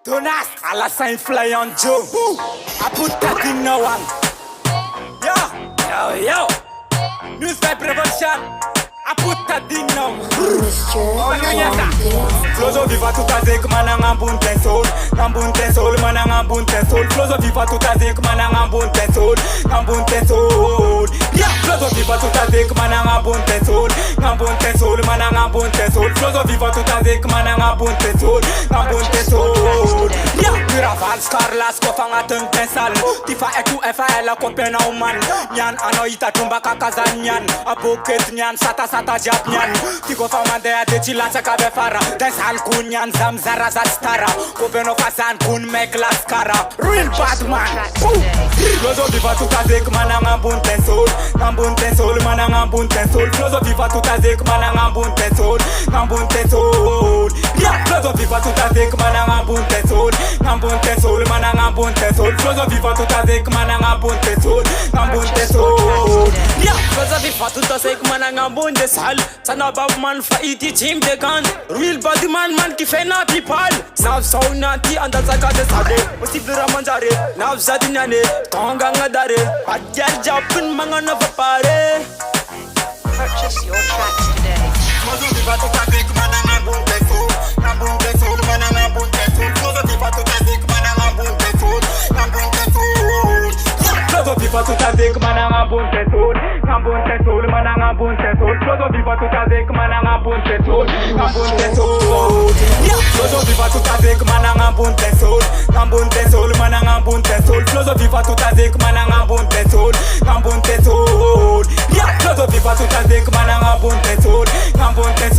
Donas, à la Saint-Fly on Joe. I put that in no one. Yo. Newspaper revolution. I put that in no one. Flozo viva tout a zek mana ngambun ten soul. Ngambun ten soul, mana ngambun ten soul. Flozo viva tout a zek mana ngambun ten soul. Ngambun ten soul. Yeah, flozo viva tout a zek mana ngambun ten soul. Ngambun ten soul, mana ngambun ten soul. Flozo viva tout a zek mana ngambun ten soul. Ngambun ten soul. Yeah, Piraval Scarlas ko fangateng pensal. Tifa etu FL ko pena uman. Nyan anoita tumba kakazan nyan. Apoket nyan sata jap nyan. Tiko famande ade chilansa kabe fara. Desal kun nyan zamzara stara. Ko beno fasan kun mek laskara. Real bad man. Flozo viva tout a zek mana ngambun ten soul. Ngambun ten soul, mana ngambun ten soul. Flozo viva tout a zek mana ngambun ten soul. Ngambun ten soul. Yeah, flozo viva tout a zek mana ngambun ten soul. Ngambun ten soul, mana ngambun ten soul. Flozo viva tout a zek mana ngambun ten soul. Ngambun ten soul. Yeah, flozo viva tout a zek mana ngambun ten soul. Sana bab man faiti chim de kan. Real body man qui fait na people. Nav saunati anda zakade sade. Possible ramanjare. Nav zadinane. Tonga ngadare. Adjar japun mangana vapare. Purchase your tracks today. Flozo viva tout a zek mana ngambun ten soul. Ngambun ten soul, mana ngambun ten soul. Flozo viva tout a zek mana ngambun ten soul. Ngambun ten soul. Flozo viva tout a zek mana ngambun ten soul. Ngambun ten soul, mana ngambun ten soul. Flozo viva tout a zek mana ngambun ten soul. Ngambun ten soul. Flozo viva tout a zek mana ngambun ten soul. Ngambun ten soul, mana ngambun ten soul. Flozo viva tout a zek mana ngambun ten soul. Ngambun ten soul. Flozo viva tout a zek mana ngambun ten soul. Ngambun ten